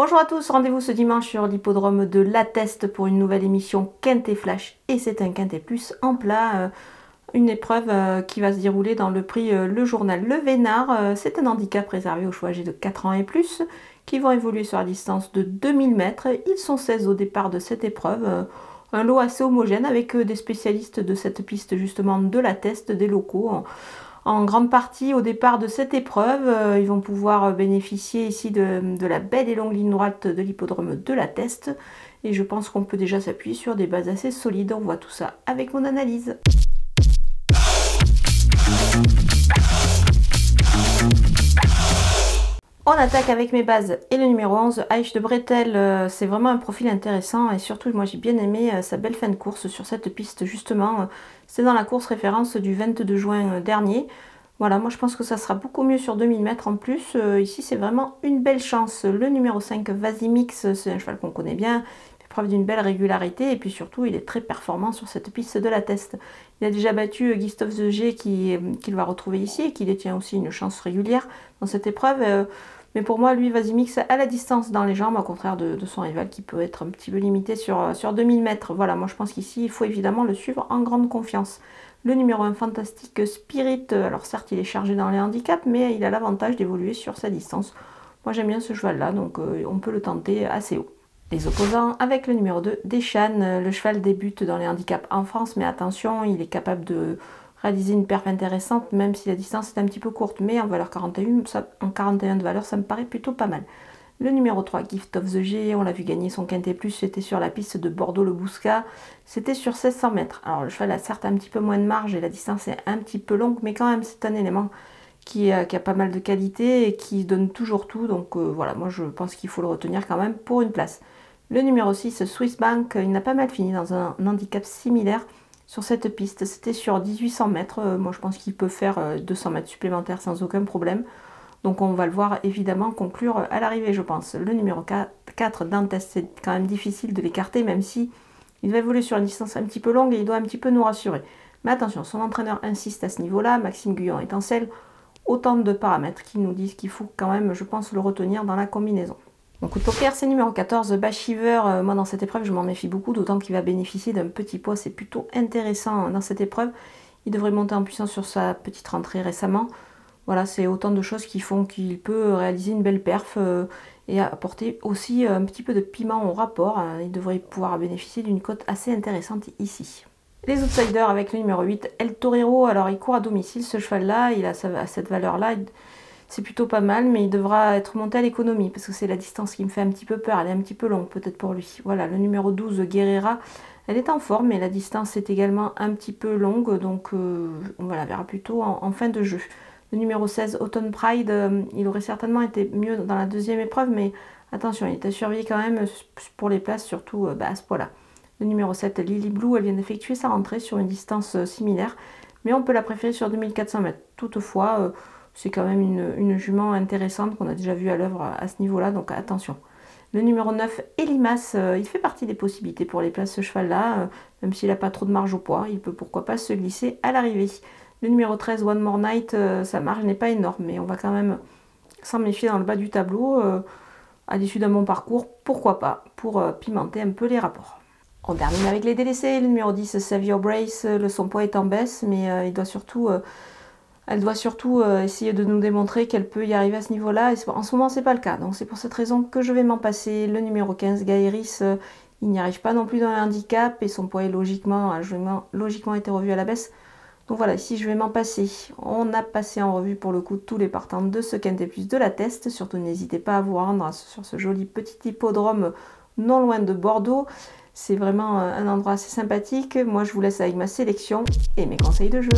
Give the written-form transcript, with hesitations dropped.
Bonjour à tous, rendez-vous ce dimanche sur l'hippodrome de La Teste pour une nouvelle émission Quintet Flash. Et c'est un Quintet Plus en plat, une épreuve qui va se dérouler dans le prix Le Journal Le Vénard. C'est un handicap réservé aux chevaux âgés de 4 ans et plus qui vont évoluer sur la distance de 2000 mètres. Ils sont 16 au départ de cette épreuve. Un lot assez homogène avec des spécialistes de cette piste justement de La Teste, des locaux. En grande partie au départ de cette épreuve, ils vont pouvoir bénéficier ici de la belle et longue ligne droite de l'hippodrome de La Teste. Et je pense qu'on peut déjà s'appuyer sur des bases assez solides. On voit tout ça avec mon analyse. On attaque avec mes bases et le numéro 11, Aïch de Bretel, c'est vraiment un profil intéressant et surtout moi j'ai bien aimé sa belle fin de course sur cette piste justement. C'est dans la course référence du 22 juin dernier. Voilà, moi je pense que ça sera beaucoup mieux sur 2000 mètres en plus. Ici c'est vraiment une belle chance. Le numéro 5, Vasimix, c'est un cheval qu'on connaît bien, fait preuve d'une belle régularité et puis surtout il est très performant sur cette piste de La Teste. Il a déjà battu Gustave Zegé qu'il va retrouver ici et qui détient aussi une chance régulière dans cette épreuve. Mais pour moi, lui, Vasimix à la distance dans les jambes, au contraire de son rival qui peut être un petit peu limité sur 2000 mètres. Voilà, moi je pense qu'ici, il faut évidemment le suivre en grande confiance. Le numéro 1, Fantastic Spirit, alors certes, il est chargé dans les handicaps, mais il a l'avantage d'évoluer sur sa distance. Moi j'aime bien ce cheval-là, donc on peut le tenter assez haut. Les opposants avec le numéro 2, Deschannes. Le cheval débute dans les handicaps en France, mais attention, il est capable de réaliser une perf intéressante, même si la distance est un petit peu courte, mais en valeur 41, en 41 de valeur, ça me paraît plutôt pas mal. Le numéro 3, Gift of the G, on l'a vu gagner son Quintet Plus, c'était sur la piste de Bordeaux-le-Bouscat, c'était sur 1600 mètres. Alors le cheval a certes un petit peu moins de marge et la distance est un petit peu longue, mais quand même c'est un élément qui a pas mal de qualité et qui donne toujours tout, donc voilà, moi je pense qu'il faut le retenir quand même pour une place. Le numéro 6, Swiss Bank, il n'a pas mal fini dans un handicap similaire sur cette piste. C'était sur 1800 mètres. Moi, je pense qu'il peut faire 200 mètres supplémentaires sans aucun problème. Donc, on va le voir évidemment conclure à l'arrivée, je pense. Le numéro 4, Dantes, c'est quand même difficile de l'écarter, même si il va évoluer sur une distance un petit peu longue et il doit un petit peu nous rassurer. Mais attention, son entraîneur insiste à ce niveau-là. Maxime Guyon étincelle. Autant de paramètres qui nous disent qu'il faut quand même, je pense, le retenir dans la combinaison. Mon coup de poker, c'est numéro 14, Bachiver. Moi, dans cette épreuve, je m'en méfie beaucoup, d'autant qu'il va bénéficier d'un petit poids. C'est plutôt intéressant dans cette épreuve. Il devrait monter en puissance sur sa petite rentrée récemment. Voilà, c'est autant de choses qui font qu'il peut réaliser une belle perf et apporter aussi un petit peu de piment au rapport. Il devrait pouvoir bénéficier d'une cote assez intéressante ici. Les outsiders avec le numéro 8, El Torero. Alors, il court à domicile, ce cheval-là. Il a cette valeur-là. C'est plutôt pas mal, mais il devra être monté à l'économie, parce que c'est la distance qui me fait un petit peu peur. Elle est un petit peu longue, peut-être pour lui. Voilà, le numéro 12, Guerrera, elle est en forme, mais la distance est également un petit peu longue, donc on la verra plutôt en fin de jeu. Le numéro 16, Autumn Pride, il aurait certainement été mieux dans la deuxième épreuve, mais attention, il est à surveiller quand même pour les places, surtout à ce poids-là. Le numéro 7, Lily Blue, elle vient d'effectuer sa rentrée sur une distance similaire, mais on peut la préférer sur 2400 mètres. Toutefois, c'est quand même une jument intéressante qu'on a déjà vue à l'œuvre à ce niveau-là, donc attention. Le numéro 9, Elimas, il fait partie des possibilités pour les places ce cheval-là, même s'il n'a pas trop de marge au poids, il peut pourquoi pas se glisser à l'arrivée. Le numéro 13, One More Night, sa marge n'est pas énorme, mais on va quand même s'en méfier dans le bas du tableau, à l'issue d'un bon parcours, pourquoi pas, pour pimenter un peu les rapports. On termine avec les délaissés. Le numéro 10, Save Your Brace, son poids est en baisse, mais elle doit surtout essayer de nous démontrer qu'elle peut y arriver à ce niveau-là. Et en ce moment, c'est pas le cas. Donc c'est pour cette raison que je vais m'en passer. Le numéro 15, Gaëris, il n'y arrive pas non plus dans un handicap et son poids est logiquement été revu à la baisse. Donc voilà, ici je vais m'en passer. On a passé en revue pour le coup tous les partants de ce Quintet Plus de La Teste. Surtout n'hésitez pas à vous rendre sur ce joli petit hippodrome non loin de Bordeaux. C'est vraiment un endroit assez sympathique. Moi je vous laisse avec ma sélection et mes conseils de jeu.